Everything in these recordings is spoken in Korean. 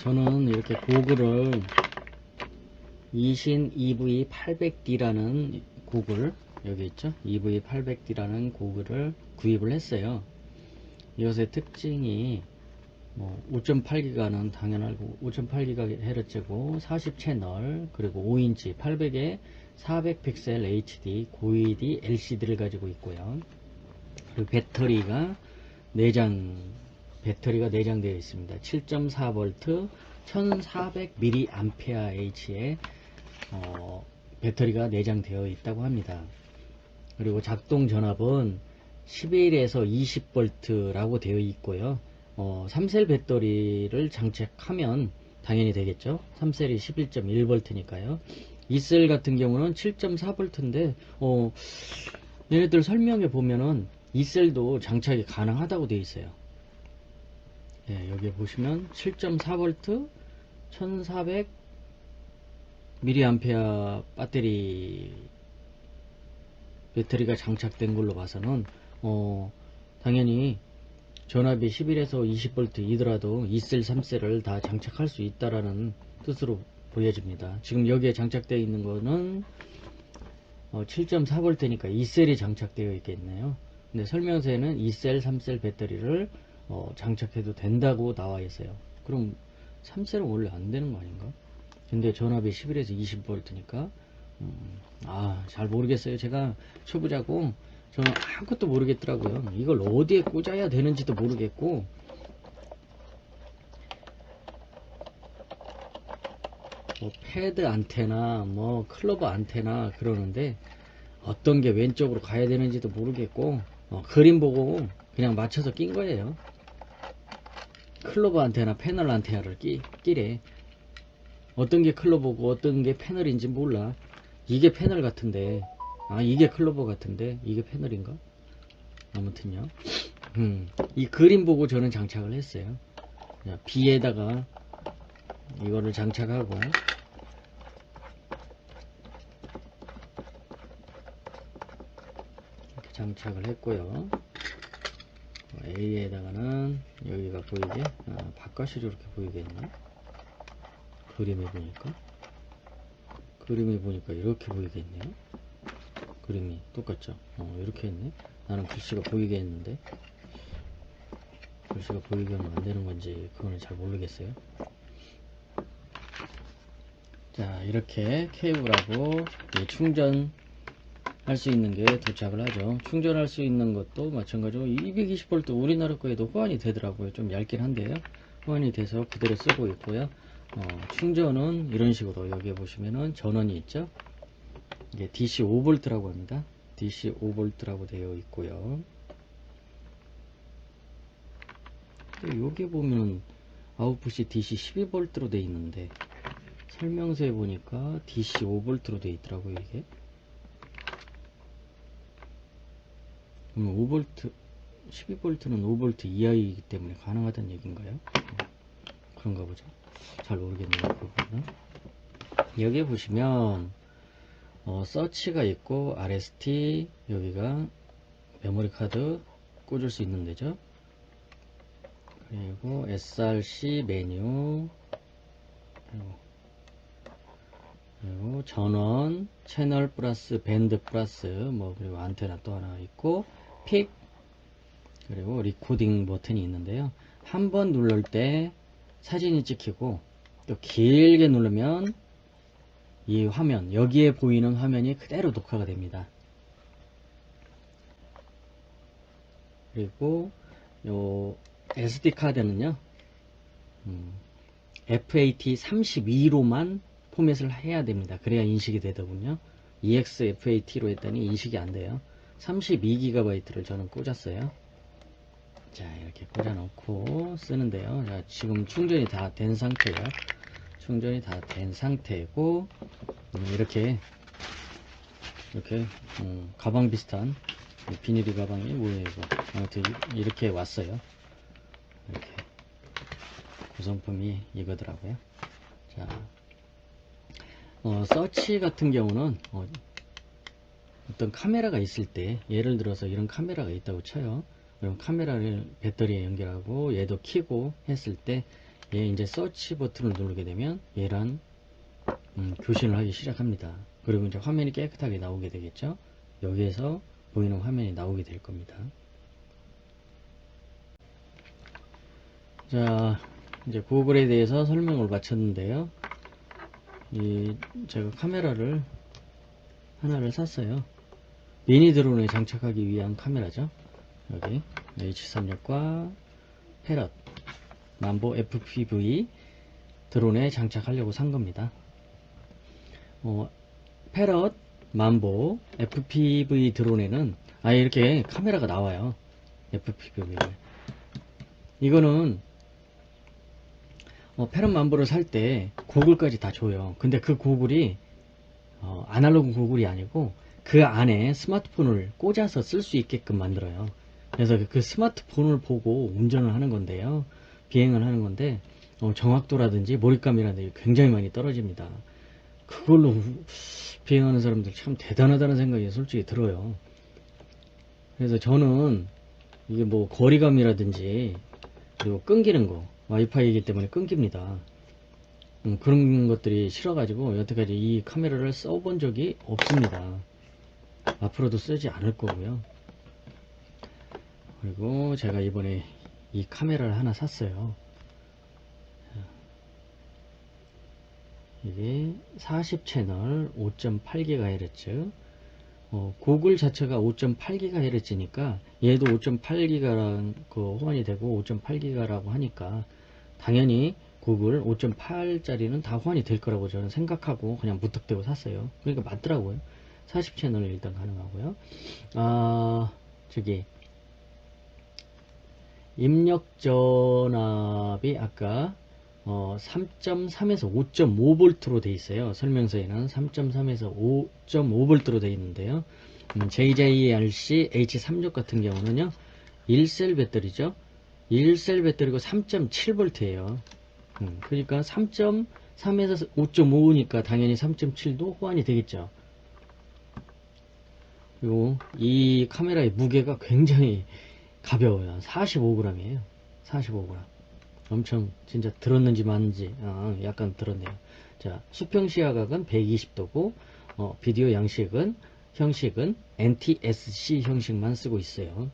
저는 이렇게 고글을 이신 EV800D라는 고글, 여기 있죠? EV800D라는 고글을 구입을 했어요. 이것의 특징이 5.8기가는 당연하고 5.8GHz고 40채널 그리고 5인치 800에 400픽셀 HD 고위D LCD를 가지고 있고요. 그리고 배터리가 내장되어 있습니다. 7.4V 1400mAh의 배터리가 내장되어 있다고 합니다. 그리고 작동 전압은 11에서 20V라고 되어 있고요. 3셀 배터리를 장착하면 당연히 되겠죠. 3셀이 11.1V니까요. 2셀 같은 경우는 7.4V인데 얘네들 설명에 보면은 2셀도 장착이 가능하다고 되어 있어요. 예, 여기 보시면 7.4V 1400mAh 배터리가 장착된 걸로 봐서는 당연히 전압이 11에서 20V 이더라도 2셀 3셀을 다 장착할 수 있다라는 뜻으로 보여집니다. 지금 여기에 장착되어 있는 거는 7.4V니까 2셀이 장착되어 있겠네요. 근데 설명서에는 2셀 3셀 배터리를 장착해도 된다고 나와 있어요. 그럼 3셀은 원래 안 되는 거 아닌가? 근데 전압이 11에서 20V니까 잘 모르겠어요. 제가 초보자고 저는 아무것도 모르겠더라고요. 이걸 어디에 꽂아야 되는지도 모르겠고, 패드 안테나 클로버 안테나 그러는데 어떤 게 왼쪽으로 가야 되는지도 모르겠고, 그림 보고 그냥 맞춰서 낀 거예요. 클로버 안테나 패널 안테나를 끼래. 어떤 게 클로버고 어떤 게 패널인지 몰라. 이게 패널 같은데, 이게 클로버 같은데 이게 패널인가? 아무튼요. 이 그림 보고 저는 장착을 했어요. B에다가 이거를 장착하고, 이렇게 장착을 했고요. A에다가는 여기가 보이게 바깥이 저렇게 보이겠네. 그림에 보니까 이렇게 보이겠네요. 그림이 똑같죠. 이렇게 했네. 나는 글씨가 보이게 했는데 글씨가 보이게 하면 안 되는 건지 그거는 잘 모르겠어요. 자, 이렇게 케이블하고 충전할 수 있는 게 도착을 하죠. 충전할 수 있는 것도 마찬가지로 220V 우리나라 거에도 호환이 되더라고요. 좀 얇긴 한데요. 호환이 돼서 그대로 쓰고 있고요. 충전은 이런 식으로 여기 보시면은 전원이 있죠. 이게 DC 5V라고 합니다. DC 5V라고 되어 있고요. 여기 보면 아웃풋이 DC 12V로 되어 있는데 설명서에 보니까 DC 5V로 되어 있더라고요. 이게 5V 12V는 5V 이하이기 때문에 가능하다는 얘기인가요? 그런가 보죠. 잘 모르겠네요. 그 부분은. 여기 보시면 서치가 있고 RST, 여기가 메모리 카드 꽂을 수 있는 데죠. 그리고 SRC 메뉴, 그리고 전원, 채널 플러스 밴드 플러스 그리고 안테나 또 하나 있고 픽, 그리고 리코딩 버튼이 있는데요. 한 번 누를 때 사진이 찍히고 또 길게 누르면 이 화면, 여기에 보이는 화면이 그대로 녹화가 됩니다. 그리고 요 SD 카드는요 FAT32로만 포맷을 해야 됩니다. 그래야 인식이 되더군요. EXFAT로 했더니 인식이 안 돼요. 32GB를 저는 꽂았어요. 자, 이렇게 꽂아 놓고 쓰는데요. 자, 지금 충전이 다 된 상태예요. 충전이 다 된 상태고, 이렇게 가방 비슷한 비닐이 가방이 뭐예요 이거. 아무튼 이렇게 왔어요. 이렇게 구성품이 이거더라고요. 자, 서치 같은 경우는 어떤 카메라가 있을 때, 예를 들어서 이런 카메라가 있다고 쳐요. 그럼 카메라를 배터리에 연결하고 얘도 켜고 했을 때 얘 이제 서치 버튼을 누르게 되면 얘랑 교신을 하기 시작합니다. 그리고 이제 화면이 깨끗하게 나오게 되겠죠. 여기에서 보이는 화면이 나오게 될 겁니다. 자, 이제 구글에 대해서 설명을 마쳤는데요. 제가 카메라를 하나를 샀어요. 미니 드론에 장착하기 위한 카메라죠. 여기 H360과 패럿 만보 FPV 드론에 장착하려고 산 겁니다. 패럿 만보 FPV 드론에는 아예 이렇게 카메라가 나와요. FPV 이거는 패럿 만보를 살 때 고글까지 다 줘요. 근데 그 고글이 아날로그 고글이 아니고 그 안에 스마트폰을 꽂아서 쓸 수 있게끔 만들어요. 그래서 그 스마트폰을 보고 운전을 하는 건데요. 비행을 하는 건데 정확도라든지 몰입감이라든지 굉장히 많이 떨어집니다. 그걸로 비행하는 사람들 참 대단하다는 생각이 솔직히 들어요. 그래서 저는 이게 뭐 거리감이라든지 그리고 끊기는 거 와이파이이기 때문에 끊깁니다. 그런 것들이 싫어가지고 여태까지 이 카메라를 써본 적이 없습니다. 앞으로도 쓰지 않을 거고요. 그리고 제가 이번에 이 카메라를 하나 샀어요. 이게 40채널 5.8GHz 고글 자체가 5.8GHz니까 얘도 5.8GHz랑 호환이 되고 5.8GHz라고 하니까 당연히 구글 5.8짜리는 다 호환이 될 거라고 저는 생각하고 그냥 무턱대고 샀어요. 그러니까 맞더라고요. 40채널 일단 가능하고요. 저기 입력 전압이 아까 3.3에서 5.5V로 돼 있어요. 설명서에는 3.3에서 5.5V로 돼 있는데요. JJRC H36 같은 경우는요 1셀 배터리죠. 1셀 배터리고 3.7V예요. 그러니까 3.3에서 5.5니까 당연히 3.7도 호환이 되겠죠. 그리고 이 카메라의 무게가 굉장히 가벼워요. 45g이에요. 45g. 엄청 진짜 들었는지 마는지 약간 들었네요. 자, 수평 시야각은 120도고 비디오 형식은 NTSC 형식만 쓰고 있어요.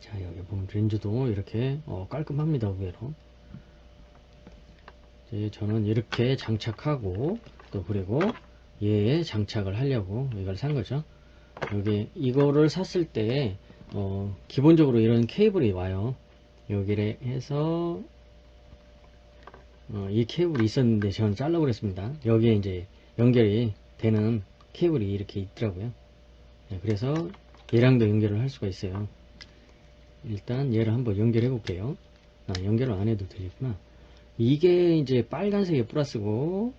자, 여기 보면 렌즈도 이렇게 깔끔합니다. 의외로. 저는 이렇게 장착하고 또 그리고 얘에 장착을 하려고 이걸 산 거죠. 여기 이거를 샀을 때 기본적으로 이런 케이블이 와요. 여기를 해서 이 케이블이 있었는데 저는 잘라 버렸습니다. 여기에 이제 연결이 되는 케이블이 이렇게 있더라고요. 네, 그래서 얘랑도 연결을 할 수가 있어요. 일단 얘를 한번 연결해 볼게요. 연결을 안 해도 되겠구나. 이게 이제 빨간색이 플러스고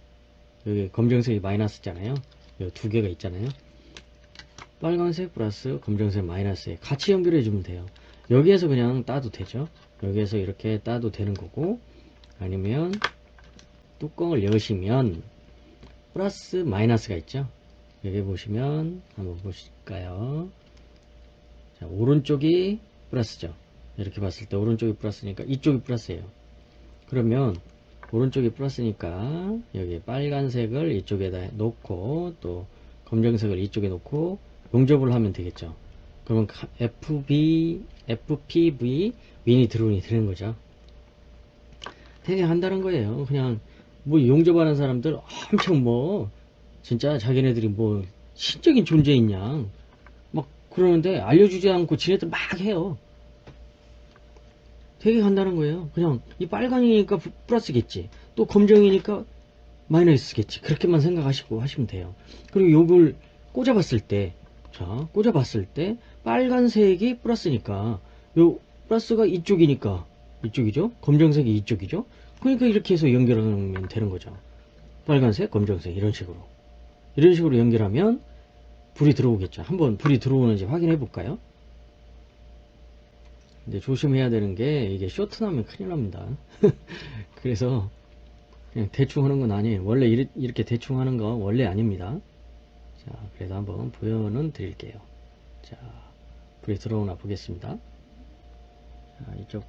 여기 검정색이 마이너스잖아요. 여기 두 개가 있잖아요. 빨간색 플러스 검정색 마이너스에 같이 연결해 주면 돼요. 여기에서 그냥 따도 되죠. 여기에서 이렇게 따도 되는 거고, 아니면 뚜껑을 여시면 플러스 마이너스가 있죠. 여기 보시면 한번 보실까요? 자, 오른쪽이 플러스죠. 이렇게 봤을 때 오른쪽이 플러스니까 이쪽이 플러스예요. 그러면 오른쪽이 플러스니까 여기 빨간색을 이쪽에다 놓고 또 검정색을 이쪽에 놓고 용접을 하면 되겠죠. 그러면 FPV 미니 드론이 되는 거죠. 되게 간단한 거예요. 그냥 뭐 용접하는 사람들 엄청 뭐 진짜 자기네들이 뭐 신적인 존재있냐 막 그러는데 알려주지 않고 지네들 막 해요. 되게 간단한 거예요. 그냥 이 빨강이니까 플러스겠지. 또 검정이니까 마이너스겠지. 그렇게만 생각하시고 하시면 돼요. 그리고 요걸 꽂아봤을 때, 자, 꽂아봤을 때 빨간색이 플러스니까 요 플러스가 이쪽이니까 이쪽이죠. 검정색이 이쪽이죠. 그러니까 이렇게 해서 연결하면 되는 거죠. 빨간색, 검정색 이런 식으로 연결하면 불이 들어오겠죠. 한번 불이 들어오는지 확인해 볼까요? 근데 조심해야 되는 게 이게 쇼트 나면 큰일 납니다. 그래서 그냥 대충 하는 건 아니에요. 원래 이렇게 대충 하는 거 원래 아닙니다. 자, 그래서 한번 보여는 드릴게요. 자, 불이 들어오나 보겠습니다. 자, 이쪽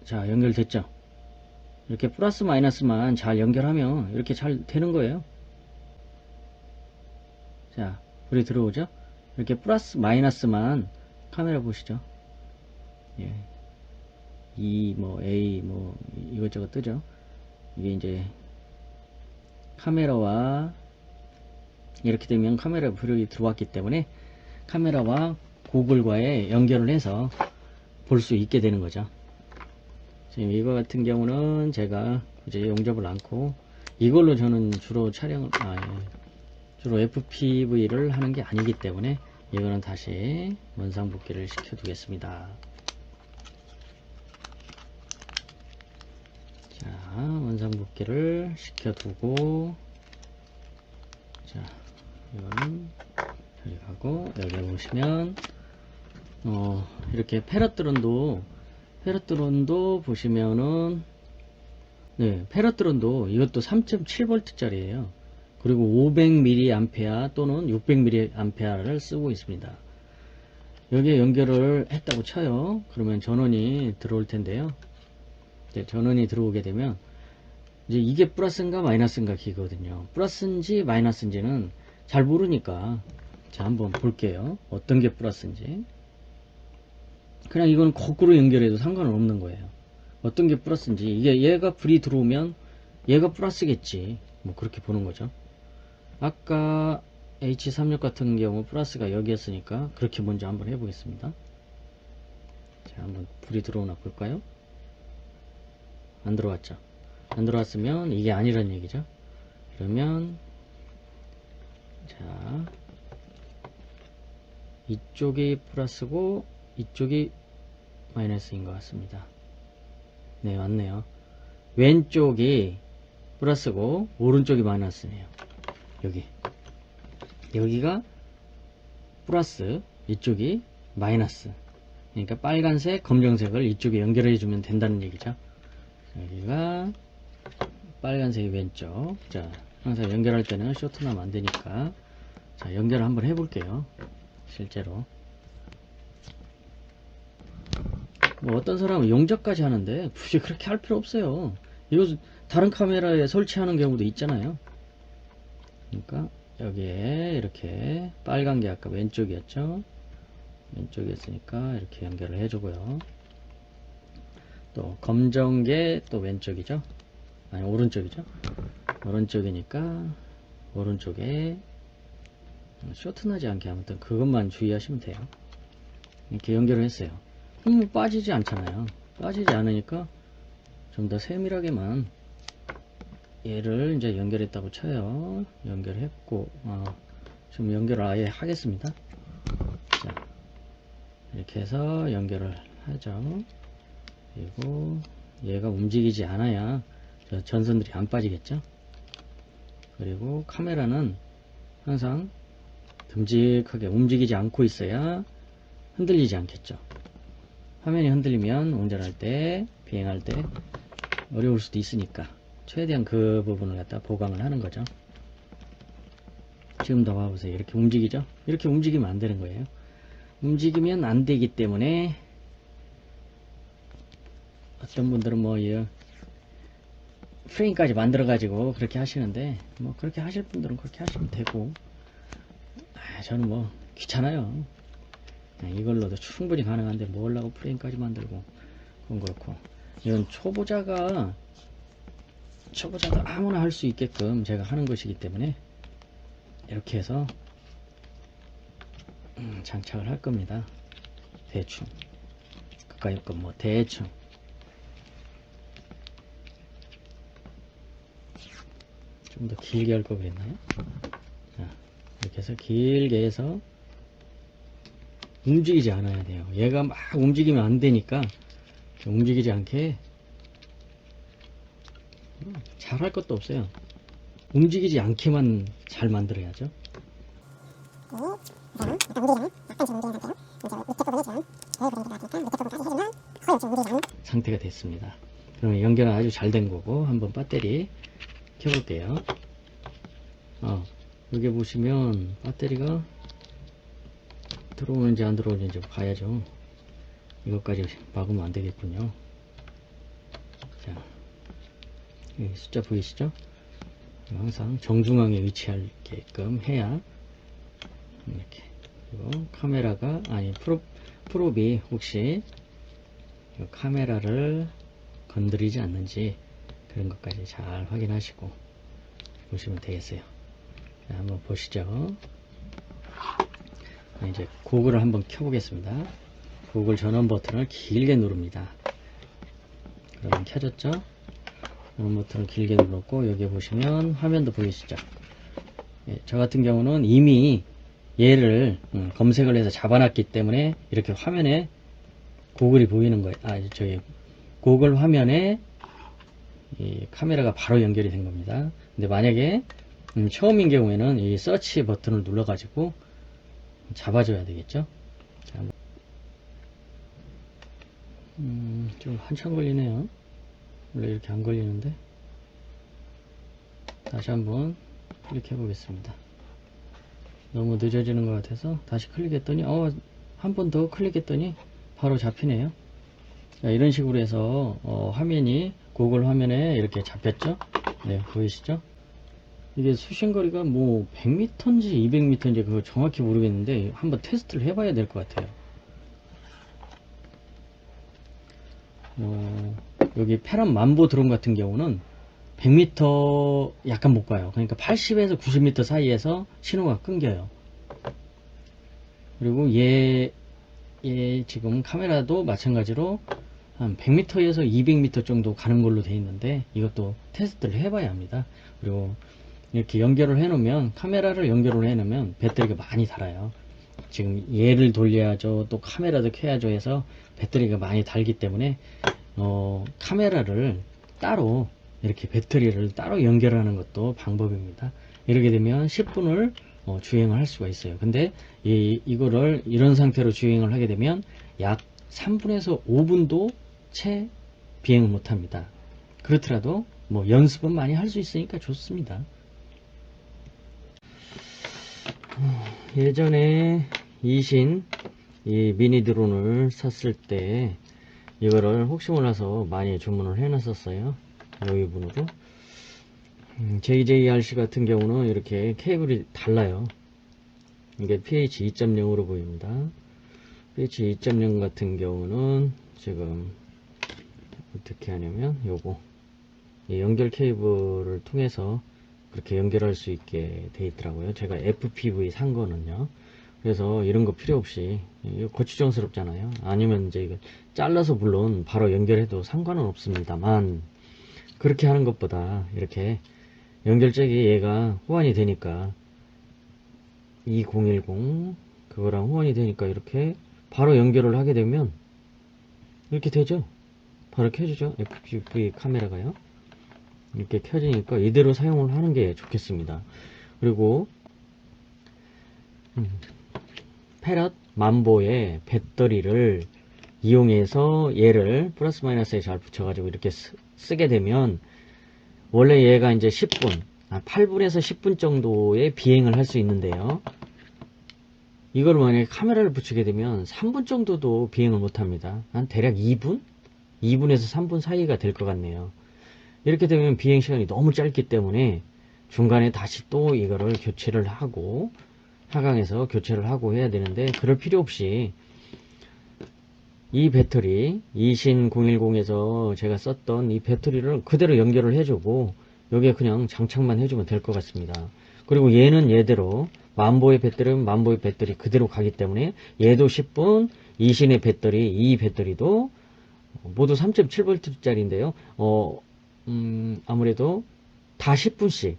자, 연결됐죠? 이렇게 플러스 마이너스만 잘 연결하면 이렇게 잘 되는 거예요. 자, 불이 들어오죠? 이렇게 플러스 마이너스만 카메라 보시죠. 예. E, A, 이것저것 뜨죠? 이게 이제 카메라와 이렇게 되면 카메라 불이 들어왔기 때문에 카메라와 구글과의 연결을 해서 볼 수 있게 되는 거죠. 지금 이거 같은 경우는 제가 이제 용접을 않고 이걸로 저는 주로 주로 FPV를 하는 게 아니기 때문에 이거는 다시 원상복귀를 시켜 두겠습니다. 자, 원상복귀를 시켜 두고, 자, 이거는 저기 가고, 여기 보시면 이렇게 페럿드론도 보시면은, 네, 페럿드론도 이것도 3.7V 짜리예요. 그리고 500mA 또는 600mA를 쓰고 있습니다. 여기에 연결을 했다고 쳐요. 그러면 전원이 들어올 텐데요. 이제 전원이 들어오게 되면 이제 이게 플러스인가 마이너스인가 기거든요. 플러스인지 마이너스인지는 잘 모르니까 자, 한번 볼게요. 어떤 게 플러스인지. 그냥 이건 거꾸로 연결해도 상관은 없는 거예요. 어떤 게 플러스인지. 이게 얘가 불이 들어오면 얘가 플러스겠지. 뭐 그렇게 보는 거죠. 아까 H36 같은 경우 플러스가 여기였으니까 그렇게 먼저 한번 해보겠습니다. 자, 한번 불이 들어오나 볼까요? 안 들어왔죠. 안 들어왔으면 이게 아니란 얘기죠. 그러면 자, 이쪽이 플러스고 이쪽이 마이너스인 것 같습니다. 네, 맞네요. 왼쪽이 플러스고 오른쪽이 마이너스네요. 여기가 플러스, 이쪽이 마이너스. 그러니까 빨간색, 검정색을 이쪽에 연결해 주면 된다는 얘기죠. 여기가 빨간색이 왼쪽. 자, 항상 연결할 때는 쇼트 나면 안 되니까. 자, 연결을 한번 해 볼게요. 실제로. 뭐 어떤 사람은 용접까지 하는데 굳이 그렇게 할 필요 없어요. 이거 다른 카메라에 설치하는 경우도 있잖아요. 그러니까 여기에 이렇게 빨간 게 아까 왼쪽이었죠. 왼쪽이었으니까 이렇게 연결을 해주고요. 또 검정 게 또 왼쪽이죠. 아니 오른쪽이죠. 오른쪽이니까 오른쪽에 쇼트 나지 않게 아무튼 그것만 주의하시면 돼요. 이렇게 연결을 했어요. 그럼 빠지지 않잖아요. 빠지지 않으니까 좀 더 세밀하게만 얘를 이제 연결했다고 쳐요. 연결했고, 지금 연결을 아예 하겠습니다. 자, 이렇게 해서 연결을 하죠. 그리고 얘가 움직이지 않아야 저 전선들이 안 빠지겠죠. 그리고 카메라는 항상 듬직하게 움직이지 않고 있어야 흔들리지 않겠죠. 화면이 흔들리면 운전할 때, 비행할 때 어려울 수도 있으니까 최대한 그 부분을 갖다 보강을 하는 거죠. 지금 더 봐보세요. 이렇게 움직이죠? 이렇게 움직이면 안 되는 거예요. 움직이면 안 되기 때문에 어떤 분들은 프레임까지 만들어 가지고 그렇게 하시는데 그렇게 하실 분들은 그렇게 하시면 되고 저는 귀찮아요. 이걸로도 충분히 가능한데 뭘 하고 프레임까지 만들고 그건 그렇고 이건 초보자가 아무나 할 수 있게끔 제가 하는 것이기 때문에 이렇게 해서 장착을 할 겁니다. 대충 가까이 거 대충 좀 더 길게 할 거 그랬나요? 자, 이렇게 해서 길게 해서 움직이지 않아야 돼요. 얘가 막 움직이면 안 되니까 움직이지 않게 잘할 것도 없어요. 움직이지 않게만 잘 만들어야죠. 상태가 됐습니다. 그러면 연결은 아주 잘 된 거고 한번 배터리 켜볼게요. 여기 보시면 배터리가 들어오는지 안 들어오는지 봐야죠. 이것까지 박으면 안 되겠군요. 자, 여기 숫자 보이시죠? 항상 정중앙에 위치하게끔 해야 이렇게. 그리고 카메라가 아니 프롭이 혹시 카메라를 건드리지 않는지 그런 것까지 잘 확인하시고 보시면 되겠어요. 자, 한번 보시죠. 이제 고글을 한번 켜보겠습니다. 고글 전원 버튼을 길게 누릅니다. 그러면 켜졌죠? 전원 버튼을 길게 눌렀고 여기 보시면 화면도 보이시죠? 예, 저 같은 경우는 이미 얘를 검색을 해서 잡아놨기 때문에 이렇게 화면에 고글이 보이는 거예요. 저희 고글 화면에 이 카메라가 바로 연결이 된 겁니다. 근데 만약에 처음인 경우에는 이 서치 버튼을 눌러 가지고 잡아줘야 되겠죠. 자, 좀 한참 걸리네요. 원래 이렇게 안 걸리는데. 다시 한번 클릭해 보겠습니다. 너무 늦어지는 것 같아서 다시 클릭했더니 한 번 더 클릭했더니 바로 잡히네요. 자, 이런 식으로 해서 화면이 고글 화면에 이렇게 잡혔죠. 네, 보이시죠? 이게 수신거리가 뭐 100m인지 200m인지 그거 정확히 모르겠는데 한번 테스트를 해봐야 될 것 같아요. 여기 페란 만보 드론 같은 경우는 100m 약간 못 가요. 그러니까 80에서 90m 사이에서 신호가 끊겨요. 그리고 얘 지금 카메라도 마찬가지로 한 100m에서 200m 정도 가는 걸로 되어 있는데 이것도 테스트를 해봐야 합니다. 그리고 이렇게 연결을 해 놓으면 카메라를 연결을 해 놓으면 배터리가 많이 닳아요. 지금 얘를 돌려야죠, 또 카메라도 켜야죠 해서 배터리가 많이 닳기 때문에 카메라를 따로 이렇게 배터리를 따로 연결하는 것도 방법입니다. 이렇게 되면 10분을 주행을 할 수가 있어요. 근데 이거를 이런 상태로 주행을 하게 되면 약 3분에서 5분도 채 비행을 못합니다. 그렇더라도 뭐 연습은 많이 할 수 있으니까 좋습니다. 예전에 이신 이 미니 드론을 샀을 때 이거를 혹시 몰라서 많이 주문을 해 놨었어요. 여기분으로. JJRC 같은 경우는 이렇게 케이블이 달라요. 이게 pH 2.0으로 보입니다. pH 2.0 같은 경우는 지금 어떻게 하냐면 요거 연결 케이블을 통해서 그렇게 연결할 수 있게 돼 있더라고요. 제가 FPV 산 거는요. 그래서 이런 거 필요 없이 거추장스럽잖아요. 아니면 이제 이거 잘라서 물론 바로 연결해도 상관은 없습니다만 그렇게 하는 것보다 이렇게 연결잭이 얘가 호환이 되니까 2010 그거랑 호환이 되니까 이렇게 바로 연결을 하게 되면 이렇게 되죠. 바로 켜지죠. FPV 카메라가요. 이렇게 켜지니까 이대로 사용을 하는 게 좋겠습니다. 그리고 페럿 만보의 배터리를 이용해서 얘를 플러스 마이너스에 잘 붙여가지고 이렇게 쓰게 되면 원래 얘가 이제 10분 8분에서 10분 정도의 비행을 할 수 있는데요. 이걸 만약에 카메라를 붙이게 되면 3분 정도도 비행을 못합니다. 한 대략 2분? 2분에서 3분 사이가 될 것 같네요. 이렇게 되면 비행 시간이 너무 짧기 때문에 중간에 다시 또 이거를 교체를 하고 하강해서 교체를 하고 해야 되는데 그럴 필요 없이 이 배터리 이신 010에서 제가 썼던 이 배터리를 그대로 연결을 해주고 여기에 그냥 장착만 해주면 될 것 같습니다. 그리고 얘는 얘대로 만보의 배터리는 만보의 배터리 그대로 가기 때문에 얘도 10분 이신의 배터리 이 배터리도 모두 3.7V 짜리인데요. 아무래도 다 10분씩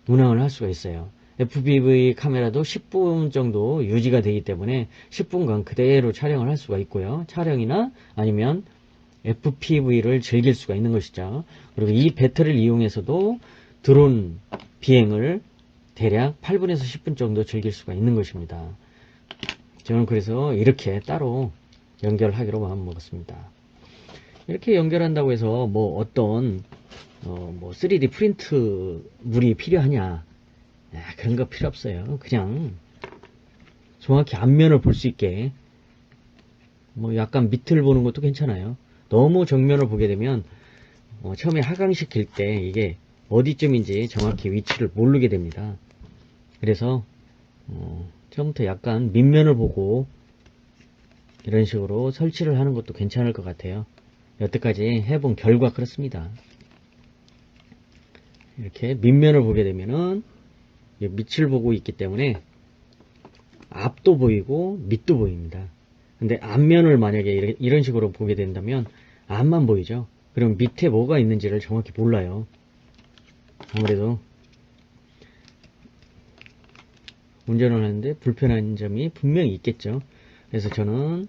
운항을 할 수가 있어요. FPV 카메라도 10분 정도 유지가 되기 때문에 10분간 그대로 촬영을 할 수가 있고요. 촬영이나 아니면 FPV를 즐길 수가 있는 것이죠. 그리고 이 배터리를 이용해서도 드론 비행을 대략 8분에서 10분 정도 즐길 수가 있는 것입니다. 저는 그래서 이렇게 따로 연결하기로 마음먹었습니다. 이렇게 연결한다고 해서 뭐 어떤 뭐 3D 프린트 물이 필요하냐 그런 거 필요 없어요. 그냥 정확히 앞면을 볼 수 있게 뭐 약간 밑을 보는 것도 괜찮아요. 너무 정면을 보게 되면 처음에 하강시킬 때 이게 어디쯤인지 정확히 위치를 모르게 됩니다. 그래서 처음부터 약간 밑면을 보고 이런 식으로 설치를 하는 것도 괜찮을 것 같아요. 여태까지 해본 결과 그렇습니다. 이렇게 밑면을 보게 되면은 밑을 보고 있기 때문에 앞도 보이고 밑도 보입니다. 근데 앞면을 만약에 이런 식으로 보게 된다면 앞만 보이죠. 그럼 밑에 뭐가 있는지를 정확히 몰라요. 아무래도 운전을 하는데 불편한 점이 분명히 있겠죠. 그래서 저는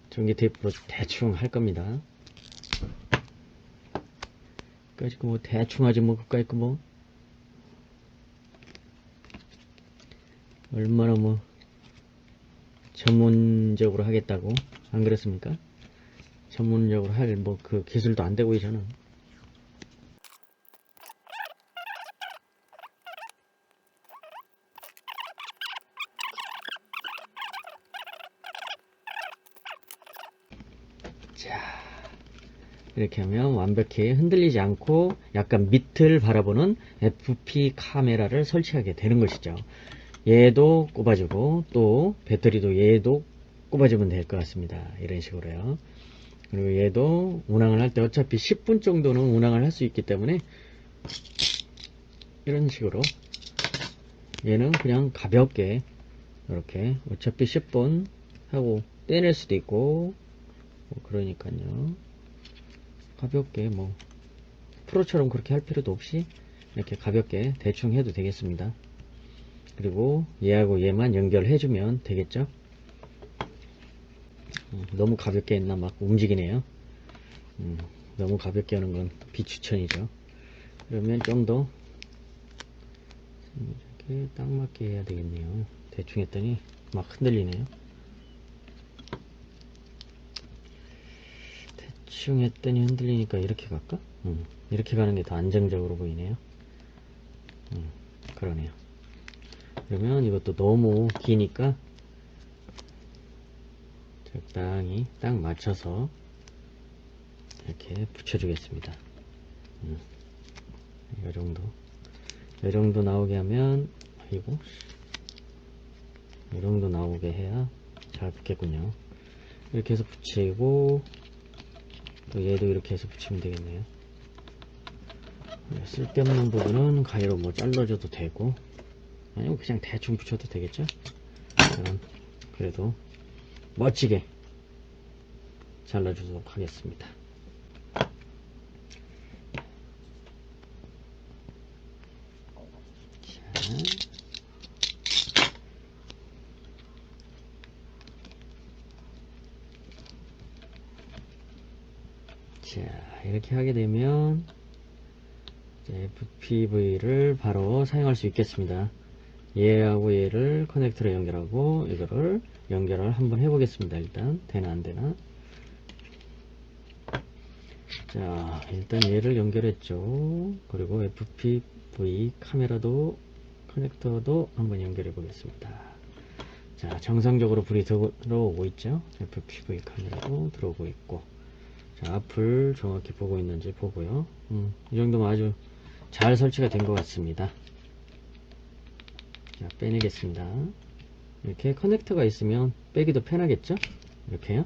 전기 테이프로 대충 할 겁니다. 그까짓 거 뭐 대충 하지 뭐 그까짓 거 뭐 얼마나 뭐 전문적으로 하겠다고 안 그렇습니까? 전문적으로 할 뭐 그 기술도 안 되고요 저는. 자, 이렇게 하면 완벽히 흔들리지 않고 약간 밑을 바라보는 FP 카메라를 설치하게 되는 것이죠. 얘도 꼽아주고 또 배터리도 얘도 꼽아주면 될 것 같습니다. 이런 식으로요. 그리고 얘도 운항을 할 때 어차피 10분 정도는 운항을 할 수 있기 때문에 이런 식으로 얘는 그냥 가볍게 이렇게 어차피 10분 하고 떼낼 수도 있고 뭐 그러니까요. 가볍게 뭐 프로처럼 그렇게 할 필요도 없이 이렇게 가볍게 대충 해도 되겠습니다. 그리고 얘하고 얘만 연결해주면 되겠죠. 너무 가볍게 했나 막 움직이네요. 너무 가볍게 하는 건 비추천이죠. 그러면 좀 더 이렇게 딱 맞게 해야 되겠네요. 대충 했더니 막 흔들리네요. 대충 했더니 흔들리니까 이렇게 갈까? 이렇게 가는 게 더 안정적으로 보이네요. 그러네요. 그러면 이것도 너무 기니까 적당히 딱 맞춰서 이렇게 붙여주겠습니다. 이 정도 나오게 하면, 아이고, 이 정도 나오게 해야 잘 붙겠군요. 이렇게 해서 붙이고, 또 얘도 이렇게 해서 붙이면 되겠네요. 쓸데없는 부분은 가위로 뭐 잘라줘도 되고, 아니면 그냥 대충 붙여도 되겠죠? 저는 그래도 멋지게 잘라주도록 하겠습니다. 자, 이렇게 하게 되면 FPV를 바로 사용할 수 있겠습니다. 얘하고 얘를 커넥터로 연결하고 이거를 연결을 한번 해보겠습니다. 일단 되나 안 되나. 자, 일단 얘를 연결했죠. 그리고 FPV 카메라도 커넥터도 한번 연결해 보겠습니다. 자, 정상적으로 불이 들어오고 있죠. FPV 카메라도 들어오고 있고, 자, 앞을 정확히 보고 있는지 보고요. 이 정도면 아주 잘 설치가 된 것 같습니다. 자, 빼내겠습니다. 이렇게 커넥터가 있으면 빼기도 편하겠죠? 이렇게요.